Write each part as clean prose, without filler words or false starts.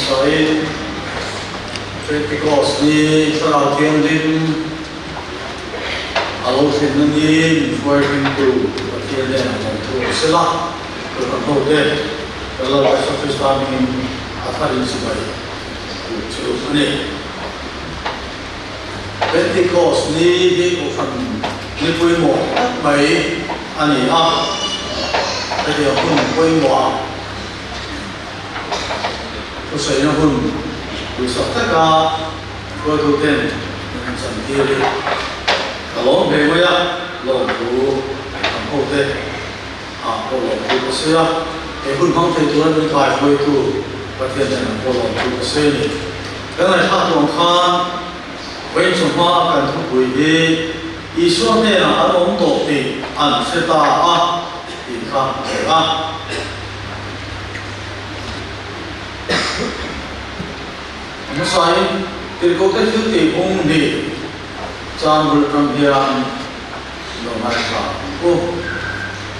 sai Pentecost ni sarau thiam din alo sin ni foi pintu pathian le tu sela to ko de kalau bahasa Kristen ni akharin sibai tu ni Pentecost ni di ofan ni pui mo mai ani a dia pun pui mo to sai na pun bisa taka ko tu ten san kiri kalau begoya lo tu ko de a ko lo tu sia e pun mang te tu ni kai ko tu pathian na ko lo tu sia ni kana tha tong khan với chúng ta cần thu hồi đi, ý số này là ăn uống tốt thì ăn sẽ ta ăn thì khác để ăn. Nó sai, thì có cái thứ gì cũng đi, trang bự trong hiền, nó mai cả, ô,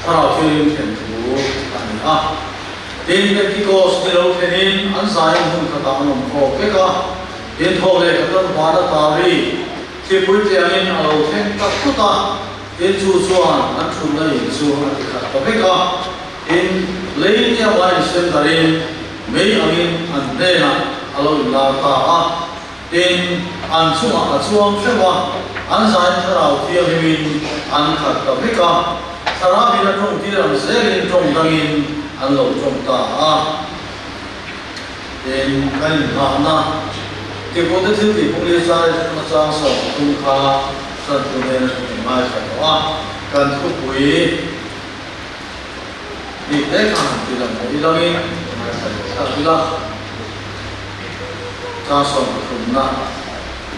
thảo thiên thiện thủ ăn ăn. Đến cái cô sẽ lâu thế nên ăn sai không có tạo nồng khổ cái cả. Yên thô lệ các tân hóa đã tạo đi khi bụi tiền in ở đầu thêm các quốc ta yên chú chuan ăn chung là yên chú ăn thì khát tập hết cả yên lấy nhà vay xem ta yên mấy anh in ăn đây là ở đầu là ta yên ăn chung ăn chung xem qua ăn sai thà nào thì mình ăn khát tập hết cả thà nào bây giờ trong thì làm sẽ yên trong đang in ăn lẩu trong ta yên cái gì na thì có thể thiếu thì cũng liên sai nó trang sở tung kha sản phẩm này là mai phải có cần thúc quý đi đấy hàng thì là một đi đâu đi phải đi đâu trang sở cũng na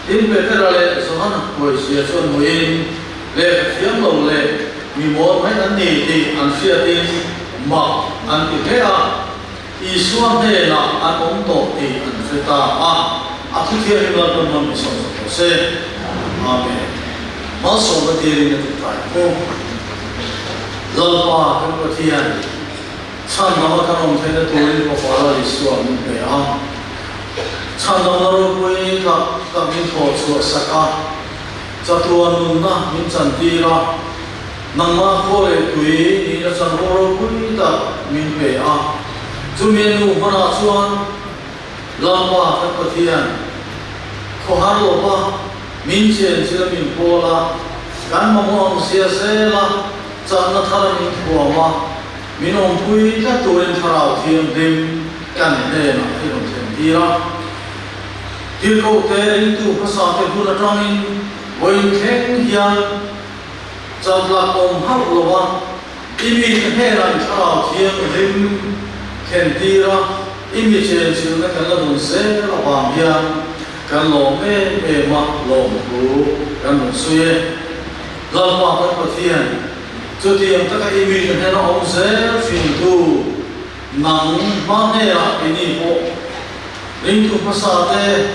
in về cái là số hắn buổi chiều xuân mùa in lệ phiếm đầu lệ vì muốn mấy anh đi thì anh xia tin mặc anh thì thế ý xuân thế là anh ống tổ thì anh sẽ ta aku tiada lagi orang misal se, amen. Masuk bertiada itu tak. Lalu kan bertiada. Chan nama kan orang tiada tulis bapa Yesus amin beah. Chan nama orang pun tak min thor suat saka. Jatuhan nuna min cantira. Nama kore tui ni chan orang pun tak min beah. Cumenu mana cuan. Lama kan bertiada. Kau harus apa? Minjen sila min pola, kan mamuang sia sela, jangan thara min kuama, minum pui tak tulen tharau tiang dim, kan dena hidup sendiri. Kau teri itu pasal pun rangin, wain keng hian, jabla kom har loa, ini heran tharau tiang dim, kendira, ini jen sila kan lalu sela bambian. Kan lo me mak lo ku kan lo suye lama kan pathian cho tiang ta kai mi kan na om se fin tu nang ma ne a ini po ring tu pasa te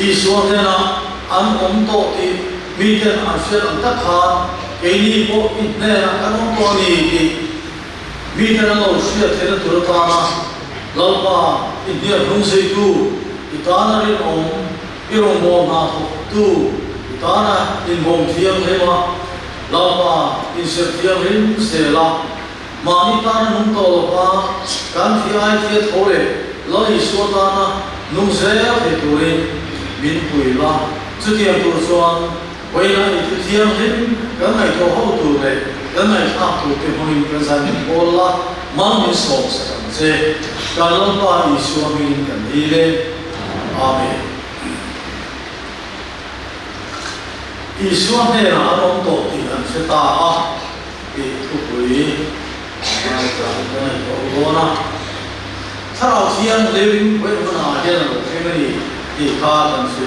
iso ne na an om to ti mi ten an se an ta kha ini po in ne na kan om to ni ti mi ten lo suye te na tu ta na lama india rung se tu itana rin om irong bom na tu itana in bom thiam lema lama in se thiam rin se la mani tan nung to pa kan thi ai thi thole loi so ta na nung se the tu rin min pui la chu tiam tu chuan wei na i thiam rin kan nai to ho tu le kan nai tha tu te hoin kan san bol la mang min so sa kan se kan lo pa i so min kan ni le amen. Isu này là ông tổ thì anh sẽ ta thì thuộc về cái này có na sau thiên lên với một nào thiên là cái này thì ta cần sẽ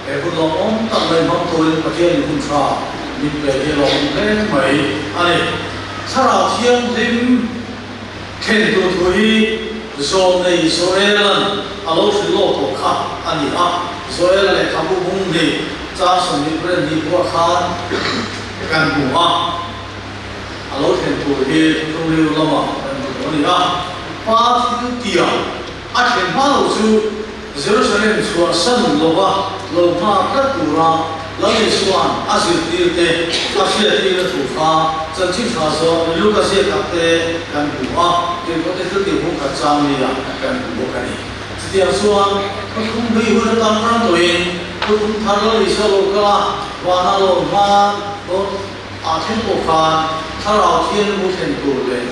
cái phần lòng ông tận lên mong tôi và thiên cũng sao mình về cái lòng lên mấy anh sau thiên lên khen tôi thôi số này số lần alo phải lo tổ khác anh số lần này không bung đi cha sum ni pren ni ko khan kan bu alo then tu he tu liu lama kan bu ni pa thi tia อาเขียนมาเราจูเยรูซาเล็มชัวสันโลวะโลมาคัดตูระแล้วในส่วนอาศิตีเตอาเซียตีนถูกฟ้าจันทิชาโซลูกาเซียกับเตกันหัวเดี๋ยวก็จะถึงหุ่นกัดจามีกันหัวกันนี่ที่อาส่วนก็คงไม่หุ่นตั้งรังตัวเองก็คงทารลิสโลกะวานาโลมาก็อาเทนโอคานถ้าเราเทียนมุเทนตัวเลย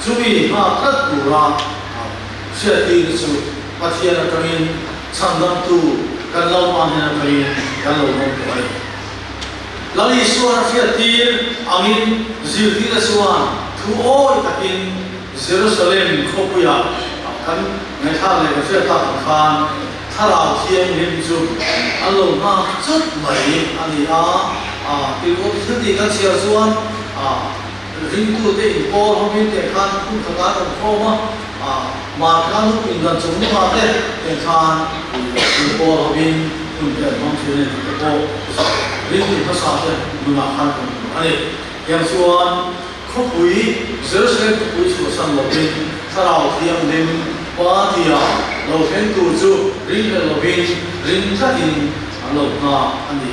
จุบีมาคัดตูระเสียตีนจูปัจเจียนกันยินสันดับตูกันเล่ามาเห็นกันยินกันเล่ามาตัวเองแล้วอีส่วนเสียตีนอามินจิตตีนส่วนทุกโอ้ยตะกินเยรูซาเล็มครบยากันในท่าเลยก็เสียตาขานถ้าเราเทียนเห็นจูอันลงมาจุดใหม่อันนี้ที่ว่าที่ดีกันเสียส่วนริงตัวเด็กพอเขาเป็นเด็กขันคุณขนาดนั้นพอมาการลูกอินดันจงมาเด็กขันคุณพอเขาเป็นคุณเด็กน้องเชื่อเนี่ยพอริงภาษาเนี่ยดูมาขันกันอันนี้อย่างส่วนครบปุ๋ยเจอเส้นปุ๋ยส่วนสันหลบเป็นถ้าเราเทียมเดิมป้าที่เราเห็นตัวจูริงเราเป็นริงทัดินหลบมาอันนี้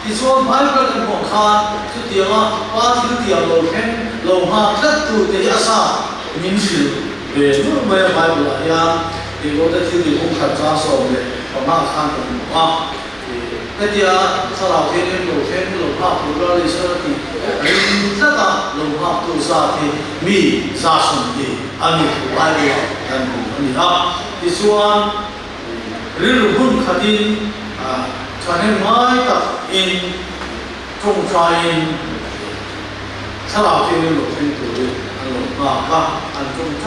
ที่ส่วนไม้ประดับของข้าจุดเดียวป้าที่เดียวเราเห็นเราหาทัดตัวเดียร์ซามินชิลเบลล์ไม่ไม้ประดับยาที่เราได้ที่ดีของข้าจ้าสอนเลยประมาณข้างกันแต่เดียวถ้าเราเห็นเราเห็นเราหาผู้บริสุทธิ์ริงทัดเราหาตัวซาที่มีซาสุนดีอันนี้ไม้ประดับกันอันนี้ที่ส่วนเรื่องหุ่นขัดินฉันเห็นไม้ตัดอินตรงใจอินถ้าเราที่นี่หลุดเป็นตัวอันหลุดมาก็อันตรงใจ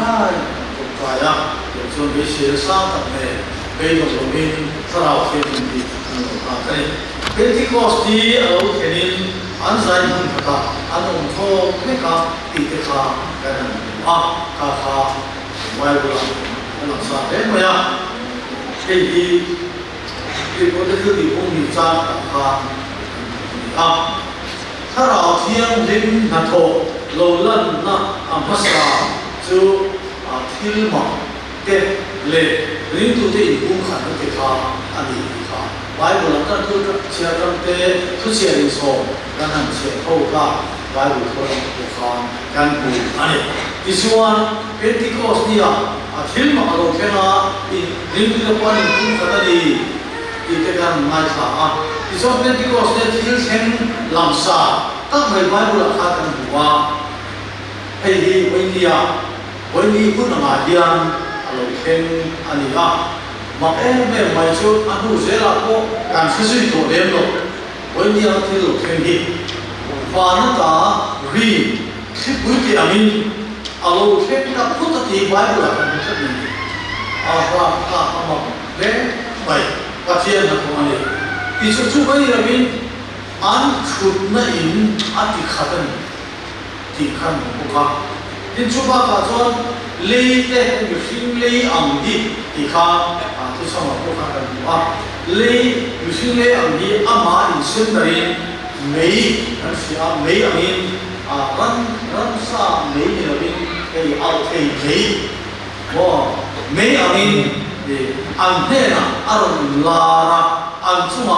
อย่างส่วนวิเศษสร้างตัดเนี่ยเป็นหลุดอินถ้าเราที่นี่ดีอันหลุดมาก็นี่เป็นที่ข้อที่เราที่นี่อันใจหุ่นขัดอันองค์โตไม่ขาดติดขากันขาไว้บุญอันหลังสาเป็นไหมที่ที่คนที่คือที่ผมมีจ้างกับถ้าเราเที่ยงริมนาโตโลลันนะภาษาจูทิลมาเกเลริมตัวที่อุ้มขันที่ข้าอันนี้ข้าไว้บุญกันทุกเชียร์กันเตะทุกเชียร์อินโซกันนั่นเชียร์เขาก็ไว้บุญคนทุกคนกันบุญอันนี้ที่ส่วนเป็นที่ข้อนี้ทิลมาเราแค่น่ะริมตัวคนอุ้มขันที่ที่กันไม่ขาดที่ส่วนเป็นที่ก็เป็นที่เช่นลำซาตั้งไม่ไว้บุญค่ากันหัวให้ดีวันนี้คุณมาเดียนเราเช่นอันนี้มาไม่ไม่ช่วยอันนู้นเสียละก็การซื้อตัวเดิมหรอกวันนี้ที่เราเช่นที่ฟ้าหน้าตารีที่บุญที่อามินเราเช่นกับพุทธที่ไว้บุญกันที่นี่ว่ามาเล่ไปปัจจัยนั้นของอะไรที่สุดทุกวันนี้เราเป็นอันชุดนั่นอินอัติขัดที่ขันของเขาที่ชุดว่าการส่วนเลี้ยงอยู่สิ่งเลี้ยงอันดีที่ข้าที่สมัครพวกกันว่าเลี้ยงอยู่สิ่งเลี้ยงอันดีอามาอินเส้นนั้นไม่นั่นสิไม่อันนี้รันซาไม่เนี่ยเราเป็นไอ้เอาไอ้ไม่ว่าไม่อันนี้อันเท่นะอารมณ์ลาระอันชุ่ม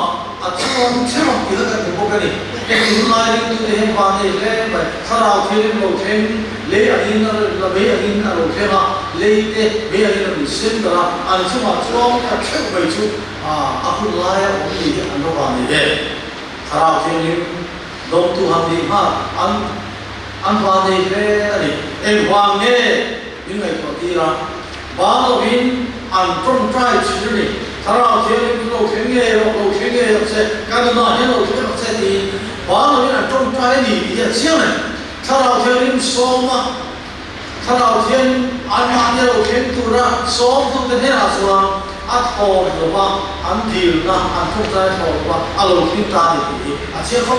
อันชุ่มเชื่อมกิจการของพวกนี้เอ็งดูลายดูเห็นบ้านนี้เล่นไปถ้าเราเที่ยวเราเที่ยวเลี้ยงอินเราเลี้ยงอินเราเที่ยวเลี้ยงเลี้ยงอินเราเส้นละอันชุ่มชุ่มก็เชื่อมไปชุ่มคุณลายของนี่อันเราบ้านนี้เล่นถ้าเราเที่ยวลงตัวทำดีมากอันบ้านนี้เล่นเอ็งวางเนี่ยยังไงก็ดีละบ้านเราบินอันตรงใจชีวิตถ้าเราเที่ยวเราเที่ยวเราเที่ยวเสร็จการนอนเนี่ยเราเที่ยวเสร็จดีบ้านเราเนี่ยอันตรงใจดีที่เชี่ยวเนี่ยถ้าเราเที่ยวซ้อมถ้าเราเที่ยวอันมาเนี่ยเราเที่ยวตัวละซ้อมตัวเป็นเนี่ยส่วนอัดพอหรือว่าอันดีนะอันตรงใจพอหรือว่าเราเที่ยวตาดีเชี่ยวเขา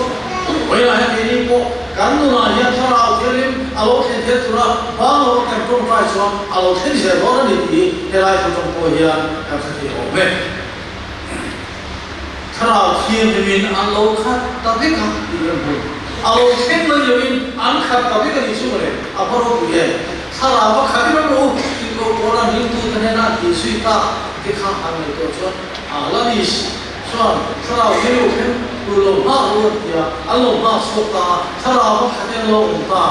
เวลาที่นี่พวกการนอนเนี่ยถ้าเราเที่ยวเราเที่ยวตัวละบ้านเราอันตรงใจส่วนเราเที่ยวเสร็จบ้านเราดีเท่าไรก็ต้องพอเฮียการเที่ยวเว้ยถ้าเราเที่ยวเป็นอันเราขัดตะเบกันดีเลยเราเที่ยวเลยอยู่อันขัดตะเบกันที่สุดเลยพอเราดูเองถ้าเราขัดไม่รู้ที่เราโบราณ ring tu kan na ti sui ta ti kha an le to chuan la ni chuan thara hiu khen tu lo ma ro tia alo ma so ta thara ba khaten lo ta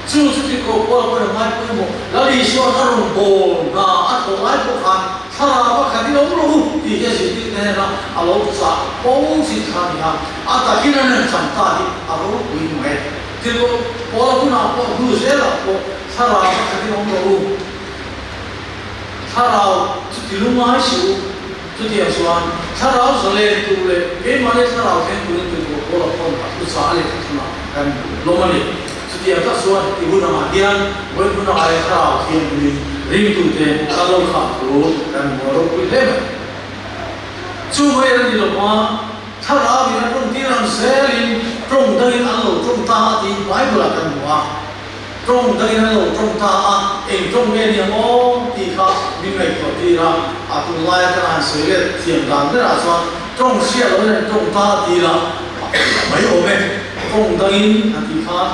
chu ti ko ko mai ko mo la ni chuan a rong bo na a tho lai ko khan thara ba khaten lo ti he si ti ne na alo sa ko si khan ya a ta kin na cham ta di alo wi mai ti ko ko na ko du se la ko thara ba khaten lo thara ti lu ma shi tu dia suan thara zale tu le e ma le thara ken tu tu ko la ko tu sa le na kan lo ma le tu dia ta suan ti bu na ma dian wo bu na ai thara ken ni ring tu te ka lo kha ro kan mo ro ku le ma chu mai ran ni lo ma thara bi na tong ti ran se lin tong dai an lo tong ta ti bai bu la kan mo trong đây nó lột trong ta em trong bên nhà mô thì khác mình ngày có thì là tương lai cái này sẽ là thiền đàn rất là sao trong xe đó là trong ta thì là mấy ổn đấy trong đây thì khác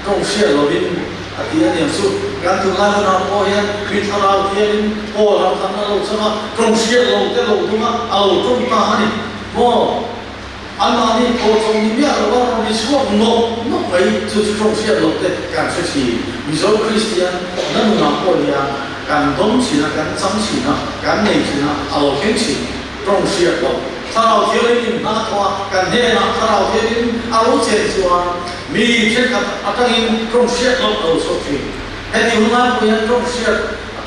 trong xe đó bên thì là điểm số cái tương lai của nó có hiện mình thao lao thiên ô làm thằng nó lột sao trong xe lột cái lột đúng không lột trong ta này mô anh mà đi cô trong những việc đó nó đi xuống nó phải chú trọng sự lột đấy càng xuất hiện ví dụ Christian nó muốn làm gì càng đông chỉ là càng trắng chỉ là càng nhẹ chỉ là alo khen chỉ trọng sự lột thao thiếu lên nó thoa càng nhẹ là thao thiếu lên alo chết rồi mi chết cả ở đây trọng sự lột ở số gì cái điều này bây giờ trọng sự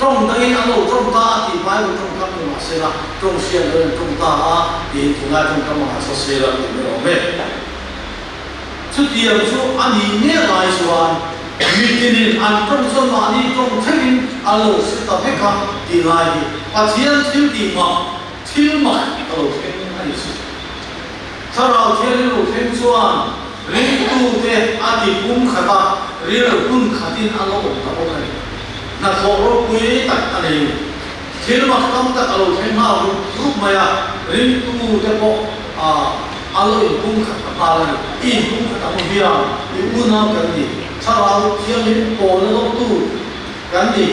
trong đây anh lột trong ta thì phải trong các người mà sẽ là trong xe lên trong ta thì chúng ta trong các mà sẽ là người ở bên trước tiên số anh đi nghe lại số anh mình anh trong số mà anh trong thế mình anh lột sẽ tập hết cả thì lại đi và thiên thiếu đi mà anh lột thế anh đi sau đó thiên lột thế số anh riêng tu thế anh đi cũng khá ta riêng cũng khá tin anh lột tập hết này na thoro kui tak ani thilma kam tak alo thema rup maya ring tu te po alo kum kha pala ni in kum kha tam bia una kan ni tharau thiamin po na lo tu kan ni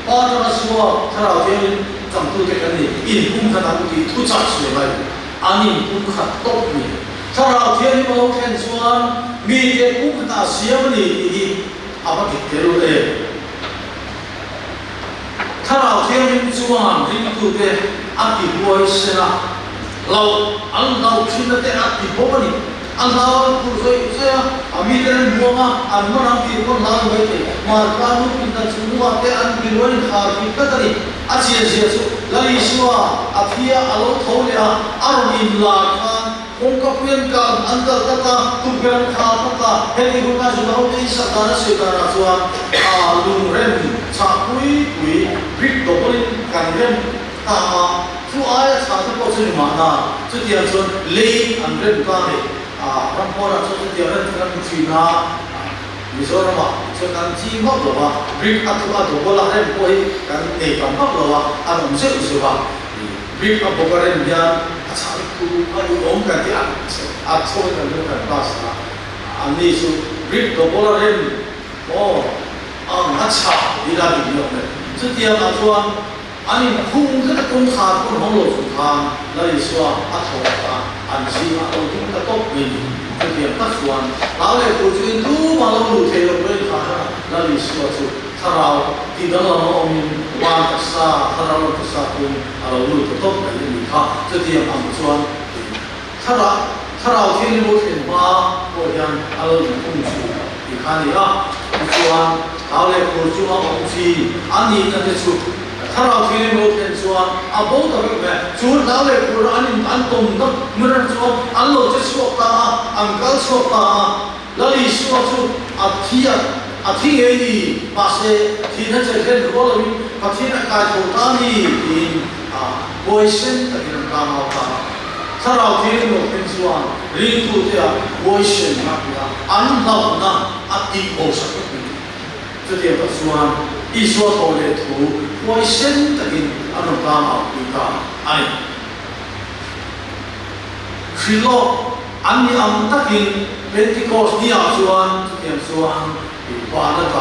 pa ra suwa tharau thiamin cham tu te kan ni in kum kha tam ti thu cha se bai ani kum kha top ni tharau thiamin lo khen suan mi te kum kha ta siam ni hi apa te lo e thảo thiên minh chuan ring tu te ati boy sena lau ang lau chin te ati bobani ang lau tu soi se ami te muanga an mo nam ti ko lau bai te ma ka nu pin ta chunwa te an biloi kha ki patani achia sia su lali suwa athia alo thole a arin la kha kong ka pien ka an ka ta tu gan kha ta he ni ko ka su lau te sa ta na se ta na chuan lung ren cha kui big double kan ren ta chu ai cha ta ko chu ma na chu tian chun le an ren ka ne ram po ra chu tian ren kan chi na mi so ra ma chu kan chi ma lo wa big atu a double la ren ko hi kan ne kam ma lo wa an um se su ba big a bo ka ren ya cha ku a lu om kan ti a chu kan lu kan ba sa an ni su big double la ren cha đi ra bị nhiều này trước tiên là cho anh không rất công khai cũng không lộ dụng hàng là đi xóa ăn thổ ăn gì mà đầu tiên ta tốt mình trước tiên ta xóa lão này của chuyện thu mà nó đủ thể được với khả là đi xóa chút thao thì đó là nó ông quan tất sa thao nó tất sa cũng là đủ tốt cái gì khác trước tiên ăn xóa thao thì nó hiện ba của nhân là cũng thì khá nhiều xóa áo lệ của chúng họ cũng chỉ anh nhìn thấy chú thao thì nó hiện xóa bố ta biết mẹ chú áo lệ của anh tùng đó mình nói chú anh lo chết xóa ta anh cá xóa ta là đi xóa chú thi ấy đi mà sẽ thi nó sẽ lên rồi là mà thi nó cái thủ ta đi thì bồi sinh tại vì nó làm ta thao thì nó hiện xóa riêng tu thì bồi sinh mà anh làm na đi bồi sinh这点的说一说头的图，我现在的那种刚好一个哎，是咯，俺你俺那边本地高你要说这点说，把那个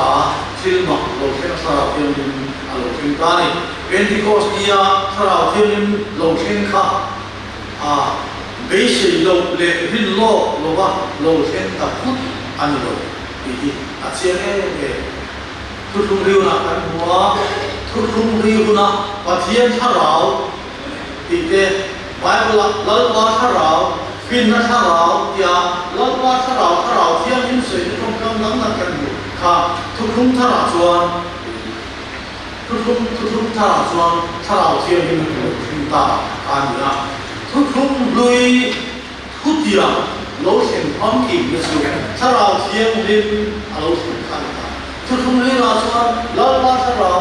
film嘛，老片上 thara thiamin alo thing ta ni Pentecost dia thara thiamin lo thing kha base lo le rin lo wa lo thing ta phut ani lo ti a chiang thu thung riu na kan hua thu thung riu na pathian tharau ti te Bible lalwa tharau pin na tharau tia lalwa tharau thiam in sei trong kam nang na kan bu kha thu thung thara chuan thu thung thara chuan tharau thiam in thing ta kan ya thu thung lui thu tia lo sen pam ki ni chu tharau thiam rin alo thung kan ta thu thung ri la chuan lalwa tharau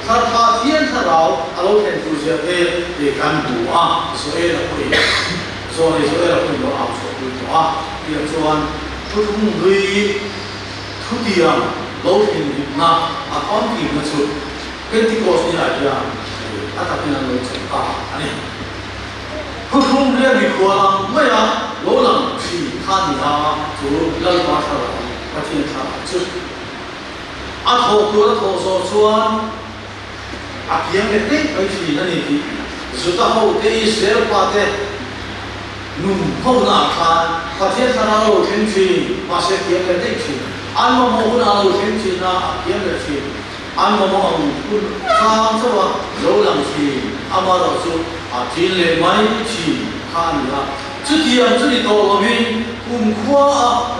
tha thian tharau alo sen tu sia e kan bu so e la pui so e la pui lo au so pui to ti chuan thu thung ri thu tia lo sen na pam ki ni chu Pentecost ni ya ta pin lo chen ta ani thu thung ri ni ko la ma ya lo lang chi khan ni chu lalwa tharau pathian tharau chu thôตัวthô so chuan piang le te ai thi na ni ti zuta ho te Israel pa te num ho na khan pathian tharau lo thing chi ma se piang le te chi an mo na lo thing chi na piang le chi an mo ang kun sang so wa lo lang chi ama lo chu tin le mai chi khan la chu ti an chu ni to lo min khwa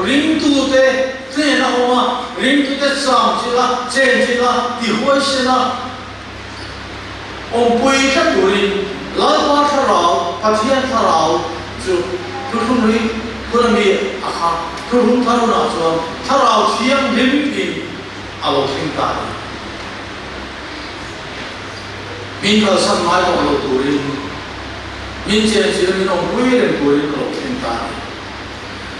ring tu te这那我人都在上去了，见去了，地会是了。我不会看多人，老话他老，把天他老，就从人不能比哈，从他那说，他老天人品，老挺大的。民间上买到老多人，民间是那种贵人多人老挺大的。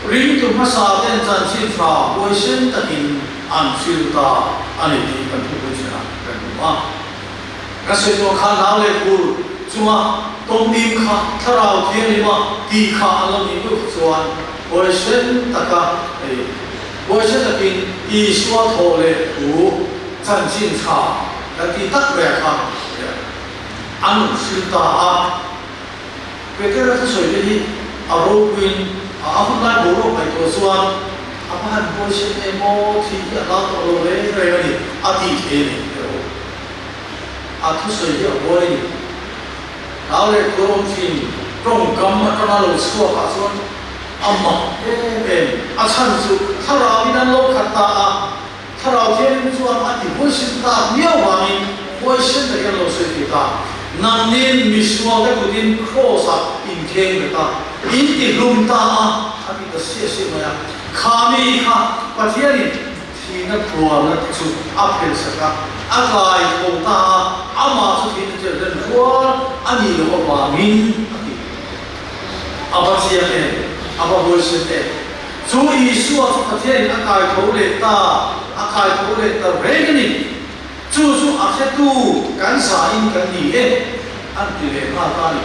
ring tu masa ten chan chin fra poison takin an fil ta ani ti kan thu ko china kan ma ka se to kha na le ku chuma tong dim kha tharau thian ni ma ti kha alam ni ku chuan poison taka poison takin I swa tho le ku chan chin cha ka ti tak ve kha an fil ta a pe te ra so hi aro queen aku nak borok baik tuan, apa han poison emo tiada kalau le ni, ati ini, aku saja boleh, kalau le korong fin, korong gamma kalau le suah kasuan, amma, asan su, thara binan lo kata, thara tiada tuan ati poison tak, dia wangi poison tak kalau kita. Nanin miswa ka kudin crossa in keng ta in ti lum ta abi ta se maya khami kha pathiani thina thua na chu apel saka akai ko ta ama chu thina che den thua ani lo ba min aba sia ne aba bol se te chu isua chu pathiani akai ko le ta regni chu akhe tu kan sa in kan ni an ti le ma ta ni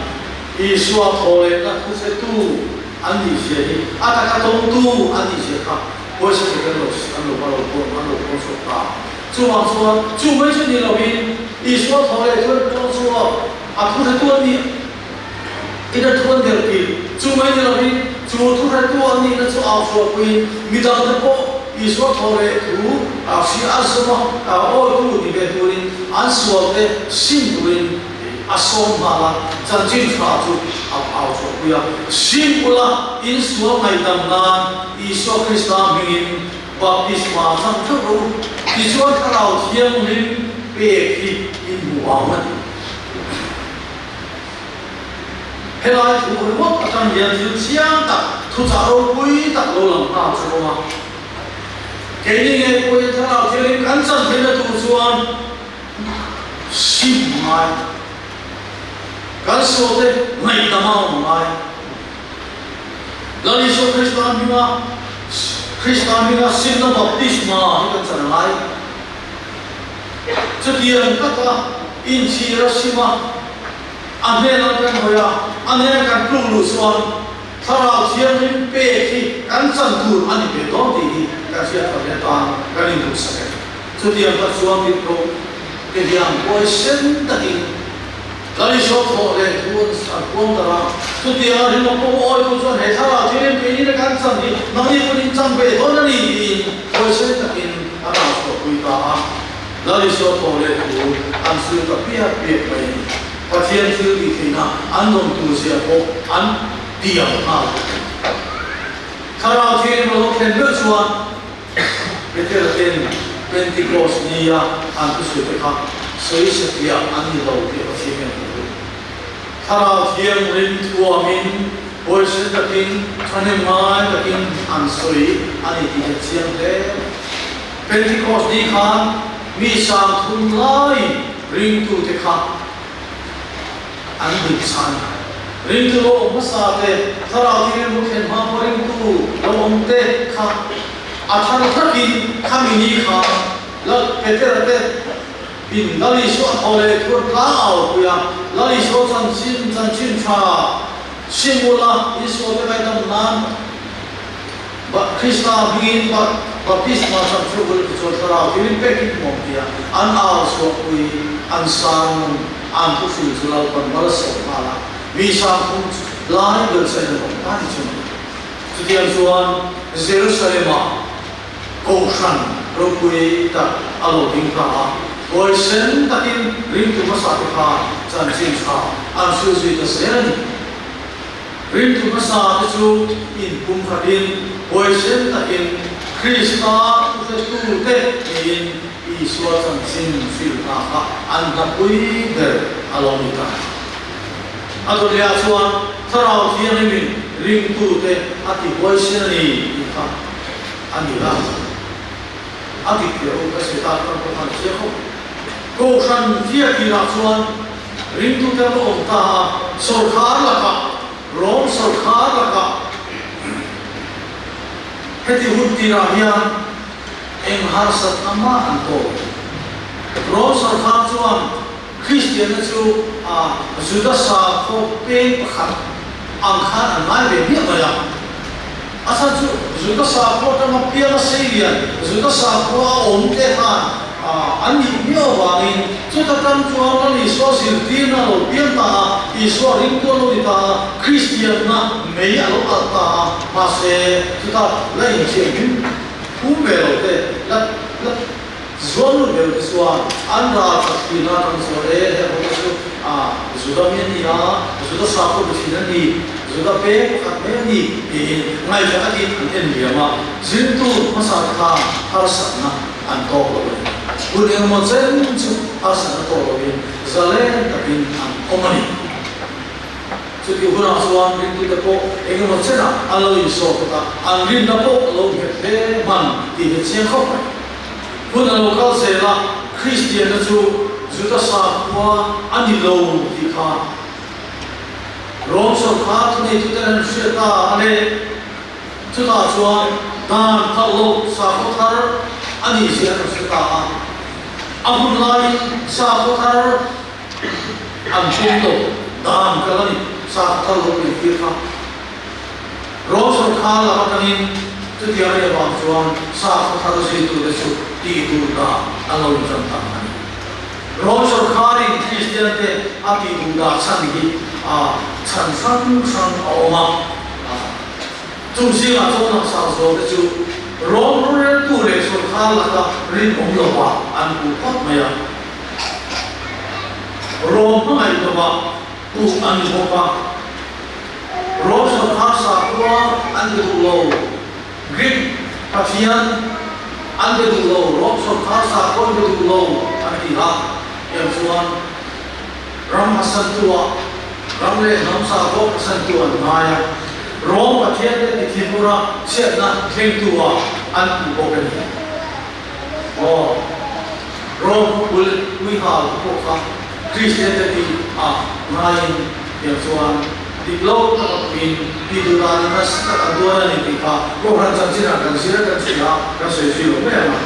isua thole na khu se tu an ni se ni ata ka tong tu an ni se kha bo se ke lo an lo ba lo ko so ta chu ma chu mai se ni lo bin isua thole tu chu a khu se tu ni ida thon der pi chu mai ni lo bin chu thu se tu an ni na chu a so pi mi da ko Iswa thore tu si asma o tu di beturin answa te simpurin asom mala janjin khaju au so kuya simpula inswa mai damnan Iswa Krista mingin baptisma sang thu Iswa tharau thiang rin pe ki in muaman helai thu ro atan yan ju chiang ta thu cha ro pui ta lo lam na chu ma cái này cô ấy thằng nào thì cắn răng thế là tụi xuân xin mai cắn số thế mày tao mau mai là đi số Christian bina xin nó baptisma thì cần chẳng lại cho tiền các cái in chi ra xin mà anh em làm cái gì à anh em cần lưu lưu xuân thằng nào thiêng đến bể thì cắn răng tụi anh bị đón thì cái gì phải để toàn cái linh hồn sạch cho 这点个主要的路，这点我先的定，那里说错嘞，我的啦，这点啊，你们不爱不做，还他啦，今天给你的干什么？那你不能长辈多那里，我先的定，啊，那说回答啊，那里说错嘞，按是个别没，把天子的天啊，按弄都是我按点啊，他老天我天不说，这个天。Pentecost niya ang kusute ka soisip ya ani daw ke osingan ko thara thiam rin tuamin boisen takin thane mai takin an soi ani ti chiang le Pentecost ni khan mi sam thun lai ring tu te kha an bi san ring tu lo masa te thara thiam lo khen ma ring tu lo om te kha athar thakin khamini kha la peterate bin lali so thole thur ka au puya lali so chan chin cha simula iso te kai dam nan ba krishna begin ba baptisma sam chubul so thara bin pe ki mo dia an au so pui an sang an tu su zulal pan mar so mala vi sa kum lai gel sai no ta ni chun tiang suan Jerusalem cầu sanh rồi quỳ ta alo tiếng ca rồi sen takin ring tu masa ta chan chin cha an su zui ta sen ring tu masa ta chu in kum khatin rồi sen takin Krista tu te in iswa chan chin fil ta an ta quỳ der alo ni ta ado dia chuan tharau thiang ni ring tu te ati rồi sen ni ta an ni la adi kiro kasi tatang paghan siya ko. Kung saan siya kinasuan, rin tu tayo ang taha, sorkar laka, rom sorkar laka. Heti huti na yan, ang harsat naman ko. Rom sorkar suan, Christian na su, sudah sa ko paghan, ang kan ang may bebya maya. Asal sudah sahaja sama piala seian, sudah sahaja omte kan, ani mio bangin, sudah kan jualan iswa sirtina lo pianta, iswa ringko lo ita, Kristian na meya lo ata, masih sudah lain sih, kumel te, zon lo iswa, anda Kristina kan sore, sudah menia, sudah sahaja besina ni. Sudah pe kami ni ngai jadi anten dia mah zintu masa kita harus na antok loh. Bukan macam tu harus antok loh. Zalen tapi omani. Jadi orang suan itu dapat enggak macam na alo iso kita angin dapat lo bete man di hecian kau. Bukan lokal sela Kristian itu sudah sakwa anilo kita. Rom sorkar ni tu teran syeta ane sudah jual dan kalau sahabat ani siapa syeta amun lain sahabat ampunto dan kalau ni sahabat lo berfikir Rom sorkar lah kami tu dia yang bang jual sahabat itu lesu tidur dah alau jantan Rom sorkar ini Kristian te ati budak sandi产生上奥嘛，中西啊，中南上说的就，罗人都来说他那个人工的话，按不发没有，罗买的话不按不发，罗说他啥话按不漏，给他偏按不漏，罗说他啥话按不漏，按地拉，要说，让他生多。Ramle namsa ko santuan maya rom pathian de thipura chena thengtua an bogen rom ul wi hal ko ka Christian de main yang diklo pin piduran nas aduan ni ka ko ran chanjira kan sira ka sesilo mema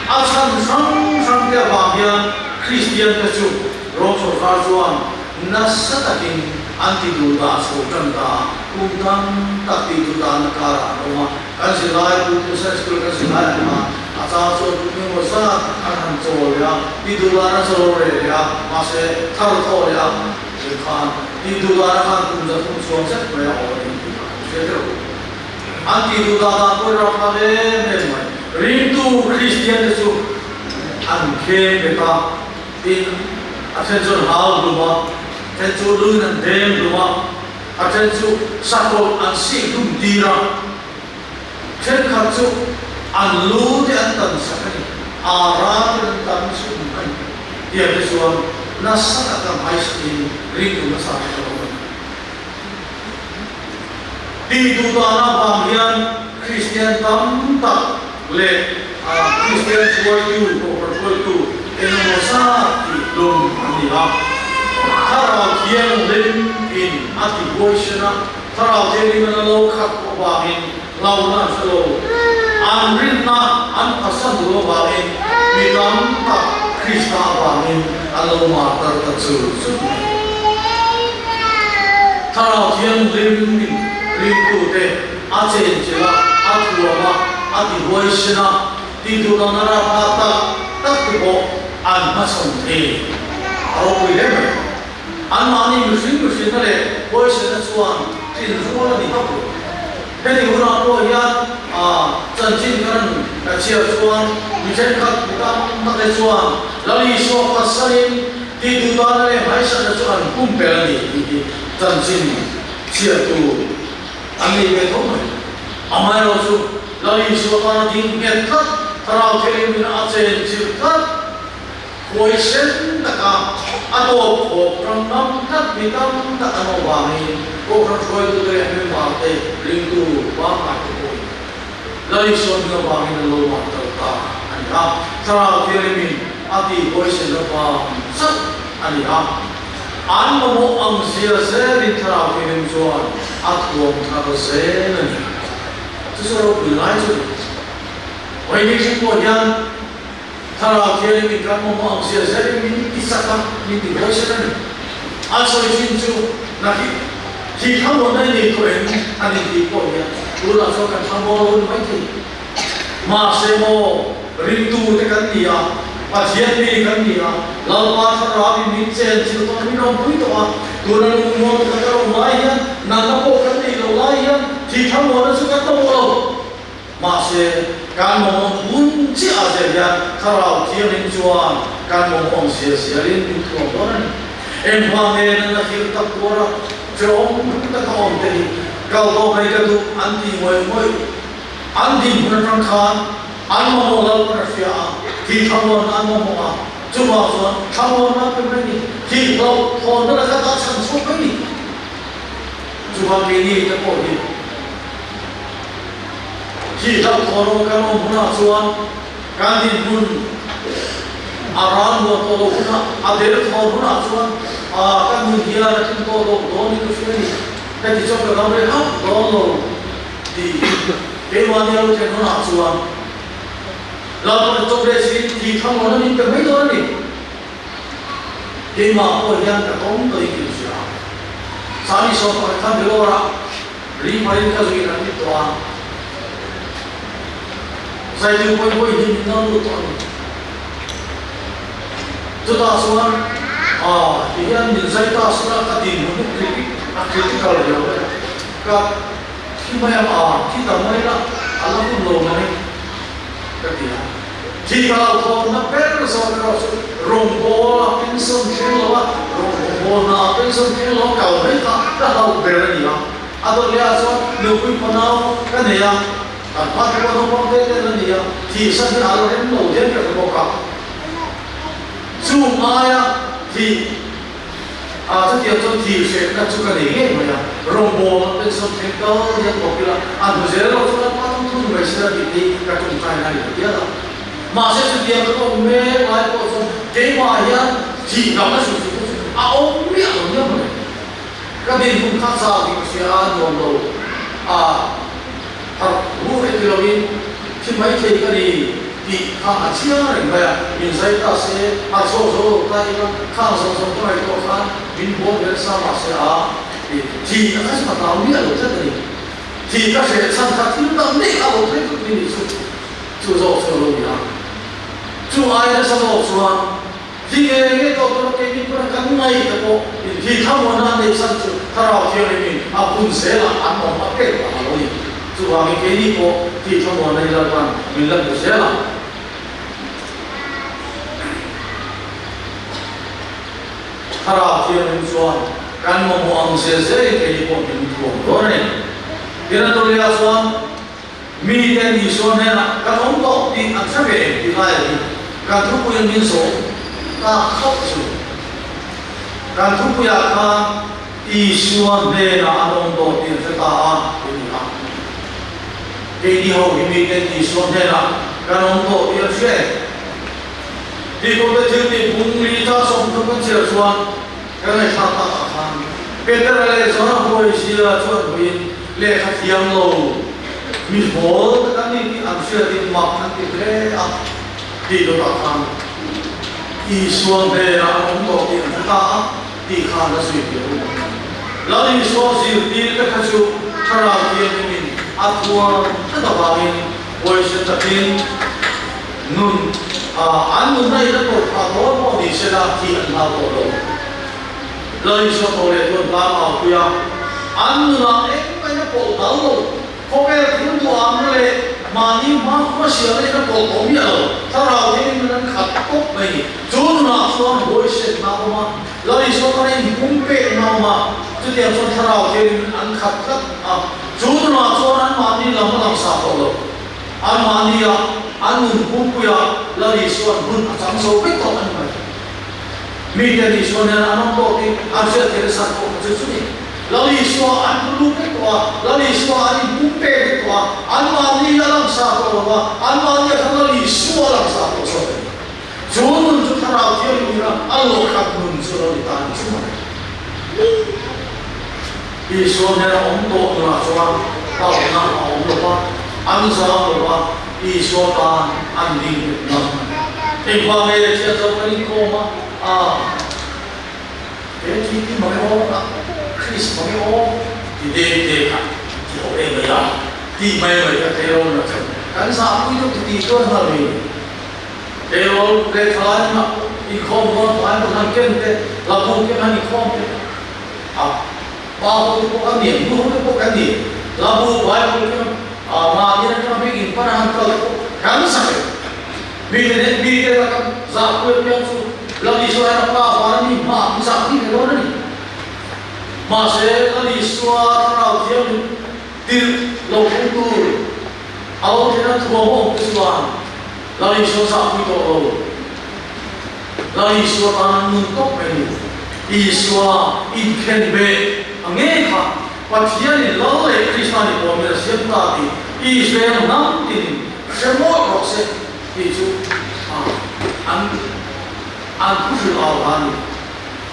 asan sang dia bagian Christian de chu rom so farjuan nasa takin anti duda so tanda kung tak ti duda nakara no kan silai puto sa school kan silai ma 아자 저 뭐사 한 조야 이두라나 저로래야 마세 타르토야 칸 이두라나 칸 군자 통수원색 뭐야 어디 제대로 안티두다다 꼬라파레 메모이 린두 크리스티안에서 안케 베타 인 attention hal duma attention lunan dem duma attention sakol an si dum dira chen khatsu an lu de an tan sakani ara de tan su mai dia de suan na sakata mai skin ring na sa ko di du dana bangyan Christian tam tak le Christian suai tu ko suai tu eno sa ki lum ani ha thara kian lim in ati boishna thara teri mana lo khat ko ba in launa salo an rinna an pasan lo ba in midam ta krishna ba in alo ma tar ta chu thara kian lim in rim tu te a chen chela a thua ma ati boishna ti du na ra pa ta tak ko an ma som the aro ko le an ma ni musin na le boishna chuan tin zuwa ni ka ko Jadi orang tua yang janji kan cia suan, misalnya kita tak suan, lalu isu pasalin di dunia ni macam suan kumpul ni janji cia tu, ambil betul ni, amai rosu lalu isu kan di betul, terau kelimin ajen cerita, kuisen tak atau program tak bitam tak anu bangi. Orang tua itu dari mati rindu banget tu. Lalu suami bangun lalu mati tak. Aniha, terang kirimin ati boisen lepas sat. Aniha, an mahu angsia sering terang kirim suan atuang tersen. Sesuatu bilai tu. Wahai cikgu yang terang kirimin kan mahu angsia sering ini kisahkan ini boisen. Asal cincu nakที่ทั้งหมดได้ในตัวเองอันนี้ที่พ่อเนี่ยรู้แล้วชอบกันทั้งหมดรู้ไหมที่มาเซโมริตูเตกันนี่อ่ะปัจเจียนนี่กันนี่อ่ะเรามาทำราบิมิเซนสิ่งที่เราพูดตัวตัวนั้นมองกันเราไม่ยันนั่นก็พวกกันนี่เราไล่ยันที่ทั้งหมดนั้นสุดกันต้องเรามาเซการมองบุญที่อาจจะยันถ้าเราเที่ยวนิจวนการมองเสียรินตัวตัวนั้นเอ็มฟังเองนั่นคือตักตัวเราJom kita tahu tadi kalau mereka tu anti moi, anti penerangkan, anu mahu persia, kita mahu anu mahu, cuma soal kamu nak beri, kita mahu nak kata sangat beri, cuma ini kita boleh, kita mahu kamu nak soal, kantin pun aram mahu tahu pun, ada mahu nak soal. Kan mungkin ada tim tolong doni tu sendiri. Tapi jika kamu lihat tolong di dewan yang lu jangan asuhan. Lalu tu berisi di kamu mana ni kami tu ni. Dewan orang tertolong tu ini siapa. Sari soal kan belora. Beri mereka juga nanti tuan. Saya tu boleh ini minum tu tuan. Sudah asuhan. Yang menjadi asal kadim itu kritikal dia. Kat kita yang kita mana Allah pun lomai kerja. Jika kau nak pergi rombola pension kilo, rombola pension kilo kau mereka dah tahu berani lah. Atau dia asal lebih panau kan dia. Tanpa kita nombor dia, kisah dia Allah yang tahu dia kerja. Cumaที่ถ้าเทียบกับที่เช็คนั่นชุกันเองไหมอ่ะโรงโม่เป็นส่วนเทคนิคยังบอกว่าอันนี้เราสุดท้ายต้องทุ่มไปเสียดีๆกับคนไทยนั่นเองเดียวละมาเสียทีก็ต้องเมื่อไรก็ต้องเกี่ยวกับยังที่เราไม่สุดๆเอาไม่เอาเนี่ยมันก็เป็นคุณค่าสาวที่เสียอันโน้ตถ้ารู้ให้เราเองที่ไม่ใช่ก็ดีที่ข้าเชื่อหรือไม่ยินใส่ตาเสียโซ่ใต้ข้างส่งไปตัวข้างบินบนเดินสามารถเสียที่นั่นก็มาตามเนี่ยเราจะได้ที่ก็เสียสังกัดที่นั่นนี่เอาไปทุกทีนี่สุด就做这路呀，就爱的什么说，今年到了给你不能刚来的不，你他们那里上去，他老天里面本身了，俺们不给了路里，就话你给你不，你他们那里关，你那不些了。他老天里说，俺们往些谁给你不民主多呢？别人都要说。มีแต่ดีส่วนเนี่ยนะการองค์โตดีอันเสบียงดีอะไรการทุกข์ยังมีสูงก็เข้าสู่การทุกข์อยากมาดีส่วนเนี่ยนะอันองค์โตดีจะตาดีนะดีที่เขามีแต่ดีส่วนเนี่ยนะการองค์โตดีเชื่อดีก็เป็นที่ดีบุญมีท่าสมทุกข์เชื่อส่วนก็เลยทำตามเป็นแต่อะไรส่วนหัวเสียส่วนวินเลี้ยงเทียมโลมีโหแต่นี่ที่อันเชื่อที่มาพันที่เล่อะที่เราทำอีส่วนเดียวองค์โตที่อันตาที่ข้าจะสื่อเดียวแล้วอีส่วนสิ่งที่เล็กชุบถ้าเราเรียนมินอัตวาถ้าเราบางวันเช่นที่นุ่นอันนุ่นในระบบพาโต้พอดีเสียที่อันเราโตแล้วอีส่วนโตเลยตัวบ้าเอาคุยอันนุ่นเองไม่ได้โตตลอดเขาแค่ทิ้งตัวอันเลยมานี่มาเสียเลยนะบอกผมอย่าถ้าเราที่มันขัดกุ๊บไปจูนน่ะส่วนหัวเสียมาบ้างแล้วอีส่วนนี้มุ่งเป๊ะมาจุดเดียวส่วนถ้าเราที่มันขัดกับจูนน่ะส่วนนั้นมานี่เราไม่ต้องสาบเลยอันมานี่อันนู้นมุ่งกุยแล้วอีส่วนนู้นจังโซ่ไปต่ออันไปมีแต่อีส่วนนั้นอันนั้นก็ที่อันเสียที่เราสักก็จะสุดแล้วอีส่วนอันรู้ไปตัวแล้วอีส่วนอันมุ่งเป๊ะตัวอันมานี่เราต้องสาบว่าอันมานี่ข้างเราอีส่วนเราสาบส่วนจูนจุดถ้าเราที่เราอยู่นะอันโลกขัดนุ่นส่วนเราตามส่วนอีส่วนเนี่ยองค์โตนะส่วนเราหน้าองค์โตว่าอันสองตัวว่าอีส่วนอันดิ้งนะเองว่าเมื่อเช้าจะไปโคมาที่มันโอ้คริสมันโอ้ที่เด็กๆที่เขาเองเลยที่ไม่เลยก็เทโรนะกันสามผู้ยกที่ตัวนั่นเลยเทโรเด็กชายนะอีกคนว่าผ่านทางเก่งแต่เราคงแค่นั้นอีกคนบ้าตัวพวกกันเนี่ยดูพวกกันเนี่ยเราบูไว้พวกกันมาเนี่ยจะไม่กินปนอาหารกันสักมีแต่ละกันจับตัวเพียงสุดเราดิสวายapa orang ni mak misal ni kalau ni masihเราดิสวายเราเที่ยวที่เราคุ้นตัวเอาที่นั่นทั่วโลกดิสวายเราดิสวายสักที่ตัวเราดิสวายอันนู้นตกไปดิสวายอินเคนเบอันนี้ค่ะว่าที่นี่เราเลยคริสต์มานีผมจะเสียตาดีอิสราเอลนั่งที่นี่เสมอเราเสียที่สุดอันผู้สื่อข่าวนี่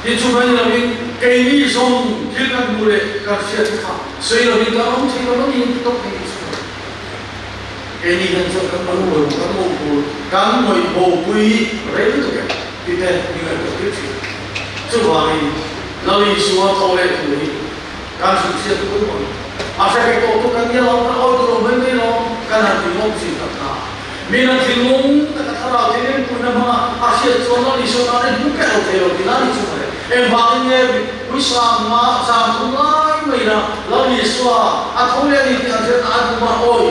ที่ชุมชนเราเป็นเกณฑ์ส่งที่กันดูเลยกับเสียทุกข์ส่วนเราเป็นการลงทุนเราต้องยินต้องไปสุดเกณฑ์กันส่งกันมาดูกันมองดูกันมวยโบกุยเรื่องตัวกันที่แต่มีเงินตัวที่สุดว่าเราอีสัวทอเลยตัวนี้การสุดเสียทุกคนอาศัยตัวกันเนี่ยเราเอาตัวไม่ได้เราการหันที่มองสิ่งต่างมีนักที่ลงแต่ถ้าเราที่นี่คุณมาอาเซียนส่วนนั้นอีส่วนนั้นบุกเข้าเที่ยวที่นั่นอีส่วนนั้นบางเนี่ยวิสามมาสามทุลายไม่นะเราอีส่วนอัฐเลยนี่ที่อันเช่นอันบุมาโอย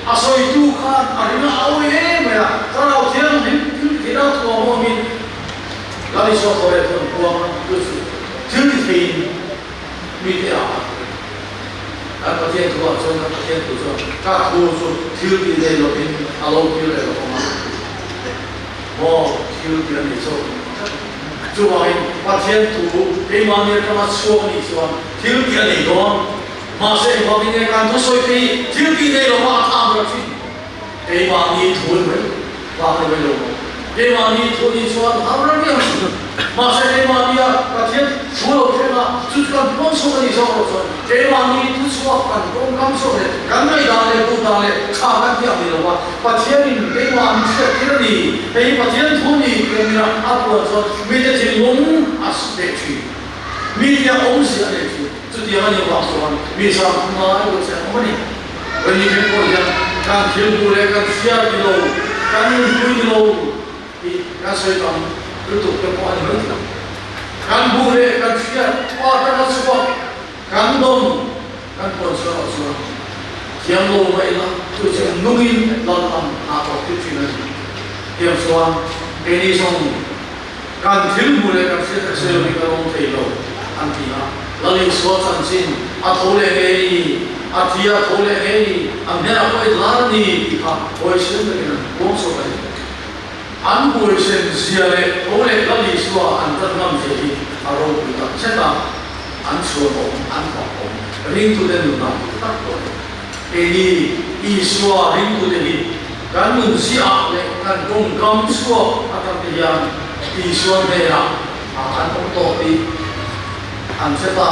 อาศัยทุกขันอันนี้เอาเองไม่นะถ้าเราเที่ยวที่เราตัวมันมีเราอีส่วนตัวเองตัวมันคือถึงที่มีเดียอันประเทศตัวส่วนประเทศตัวส่วนถ้าตัวส่วนที่ที่ได้เราเป็นอารมณ์ที่ได้เรามาโอ้ที่ที่นี่ส่วนจุดว่าประเทศตัวเอ็มอันนี้ก็มาส่วนนี้ส่วนที่ที่นี่ก็มาเสียงความเป็นการทุกส่วนที่ที่ได้เรามาทำแบบนี้เอ็มอันนี้ทุนไว้วางไว้ลงเอ็มอันนี้ทุนส่วนทำแบบนี้มาเสียงเอ็มอันนี้ประเทศทั่วโลกนะจุดการพ้นส่วนนี้ส่วนเอ็มอันนี้ทุกส่วนกันตรงกันส่วนเลยกันไม่ได้เลยกูได้เลยข้ากันที่อันนี้เราว่าประเทศนี้เอ็มอันนี้เสียที่นี่เอ็มประเทศทุนนี้เป็นอะไรอัปโหลดส่วนมีแต่ที่ลงอาศัยที่มีแต่องค์เสียเลยที่จุดเดียวกันนี่ว่าส่วนมีสามคนมาให้เราเสียคนนี้วันนี้เป็นคนยัง kan thil bule kan share kilo kan bui kilo di kan soi kam tutup ke po ani berti kan bule kan share kan semua kan dom kan pon so yang lo mai la tu chen nungin lam apa tu china yang soan ini song kan thil bule kan share se ni ka ong thei lo an ti na laling so chan sin a thole nge atia thole nge am nera koi lar ni ka oi shin de na bom so kai an boi shen zia le thole lali so an tat nam je hi a ro pu ta cheta an so bo an ko ring tu de nu na ta ko ini iswa ring tu de ni kan nu sia le kan gong kam so atam ti yang iswa de ra an to ti an cheta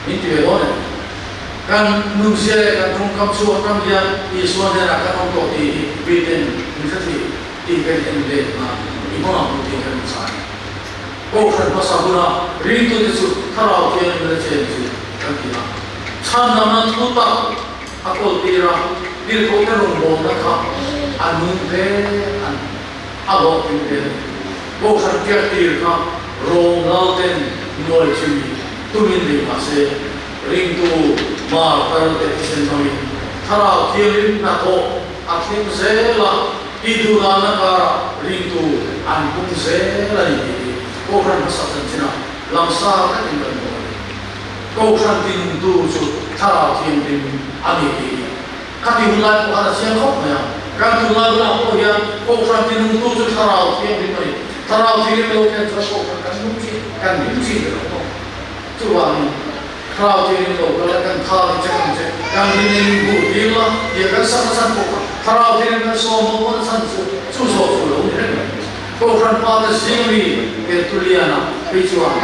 ini tu lo ne kan nu sia kan gong kam so atam ti yang iswa de ra kan to ti biten ni sa ti kan en de na imo na ti kan sa ko kan pasabuna ring tu de su tharau ke ni de che ji kan ti na 찬나만 투다 아고 디라 디르고 때로 뭐나카 안문데 안 아고 빈데 고산 띠르카 롱라우텐 노이치 투민데 마세 링도 마르타르데 티센노이 타라 기르 나토 아팀세라 이두라나카라 링도 안풍세라니 고산 마사탄치나 람사 같은 거 câu sang tin tu su thara thiên tin ani ki kati hulai ko ana siang khop ya kan hulai la ko ya câu sang tin tu su thara thiên tin mai thara thiên lo kan sa ko kan nu chi de ko tu wa ni thara thiên lo ko la kan tha che kan ni bu di la ye kan san ko thara thiên kan so mo ko san su so lo ni câu sang pa de sing ni ke tuliana pe chuan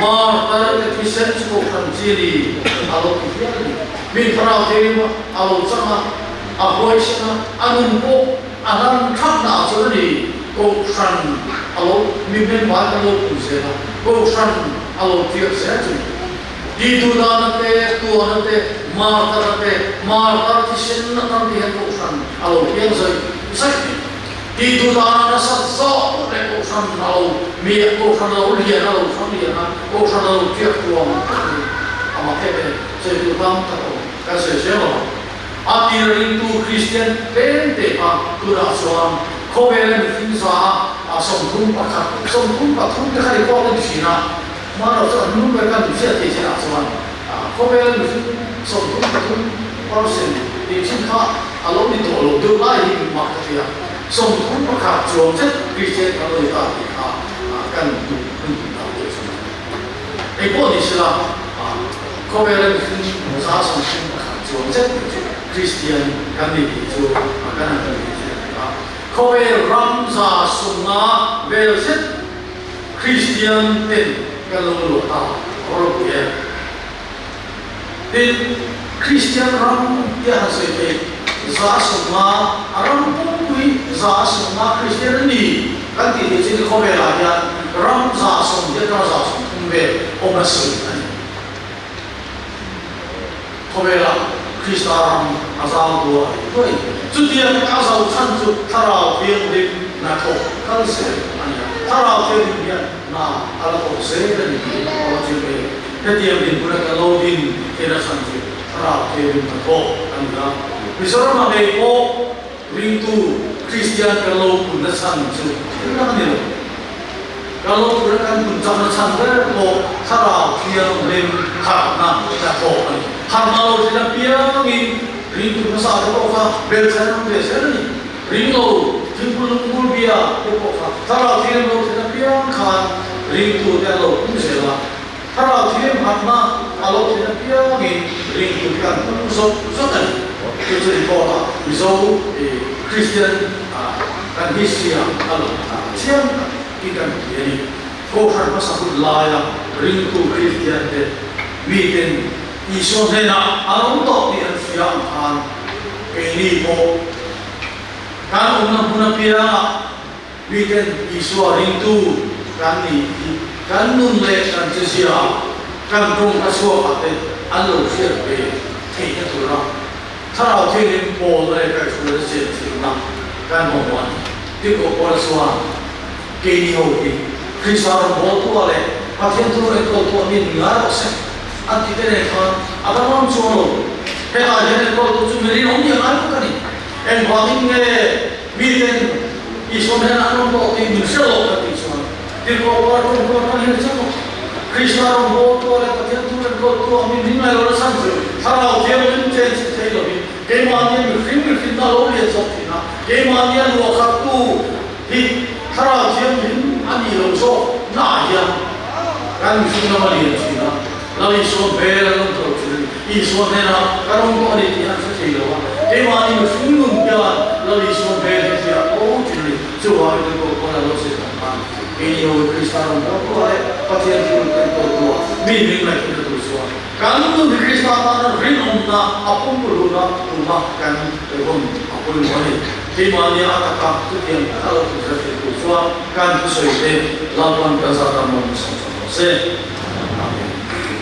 mar tar ke kisen ko kan jiri alo kiani min parau te ma alo chama a boisna anun ko anan thak na so ni ko san alo min ben ba alo kusela ko san alo tiak se chu di du dan te tu an te mar tar kisen na tan di ko san alo yang sai di tu dana sat so le ko san alo mi ko san alo lian alo san lian ko san alo tiak tuam ama ke se tu tam ta ko ka se se lo a ti ring tu Christian ten te pa tu ra soan ko be le fin sa a som thum pa thum ke khai ko le chi na ma ro sa nu be kan du se te se na soan ko be le som thum pa thum pa sen ti chin kha alo ni to lo du lai ma ka ya song thungประกาศจวงจัดคริสเตียนกันเลยกันดูเราเลยใช่ไหมไอ้พวกนี้สิล่ะเขาเป็นคนภาษาสงฆ์ประกาศจวงจัดคริสเตียนกันนี่จูกันนั่นนี่เขาเป็นรัมซาสุนาเวลเซตคริสเตียนเป็นกันลงหลวงตาเขาเรียกเป็นคริสเตียนรัมที่หาเสถียรZasuma aram pui Zasuma Christian ni kan ti ti ko be la ya ram Zasum de ra Zasum kumbe o masu ko be la Christaram azam do ai tu ti ya ka sa chan tu thara bien de na ko kan se ani thara bien ya na ala ko se de ni ko ti be de ti ya bin pura ka lo din ke na san ti thara bien na ko kan ga Misalnya makai ko rintu Christian kalau pun nasan tu, kenapa ni? Kalau pun kan pun jangan sampai ko sarau kian lem karena kita ko ni. Karena lo tidak piangin rintu besar ko ka belsan belsan ni. Rintu timbul biar ko ka sarau kian lo tidak piangkan rintu kalau pun sela. Sarau kian karena kalau tidak piangin rintu kan pun sok kan. 就是一个比如Christian dan Islam kalau siang kita jadi koran pasal layak rintu Christian de weekend isu sana untuk dia siang kan ini ko kan umna pia weekend isu rintu kan ni kan nunle kan sia kan dong kasih apa alo siapa kayaknya tu lah ถ้าเราเที่ยวโบเลยก็ช่วยเสียถึงนะการมองวันที่ก็พอสว่างเกี่ยวกับคริสต์เราโบตัวเลยพระเทนตัวเองตัวนี้เหนือเราเสียอันที่เป็นเหตุการณ์อาการน้องชวนเราให้อาจารย์ตัวจุ่มเรียนองค์ยังไงก็ได้เอ็งว่าที่เนี่ยมีเรื่องอีส่วนนั้นน้องบอกที่มีเรื่องอะไรที่ส่วนที่ก็ว่าตรงนั้นเห็นใช่ไหมคริสต์เราโบตัวเลยพระเทนตัวเองตัวนี้เหนือเราสั่งเลยถ้าเราเที่ยวเป็นเจนสิเที่ยวนี้เกมอันนี้มีฟิล์มน่ารู้เรียนจบที่นะเกมอันนี้รู้ขับตู้ที่ถ้าเราเที่ยวนี้อันนี้เราชอบน่าเยี่ยมการมีสิ่งนั้นมาเรียนที่นะเราอีส่วนเบลล์ต้องตัวที่อีส่วนเนี่ยนะการองค์กรที่นั่นจะที่เราเกมอันนี้มีฟิล์มเดียวเราอีส่วนเบลล์ที่เราโอ้ที่จะว่าเป็นตัวคนเราเสียต่างๆเกี่ยวกับคริสต์เราตัวเลยปฏิญาณเป็นตัวมีหนึ่งในตัวส่วนการมุ่งที่คริสต์เรานั้นเรื่องนั้นอาปุ่มรู้นะรู้นะการเป็นคนอาปุ่มวันนี้ที่มันเนี่ยอาตมาทุกอย่างเราจะเป็นตัวส่วนการช่วยเหลือเราเป็นประชาชนมันสำคัญเสีย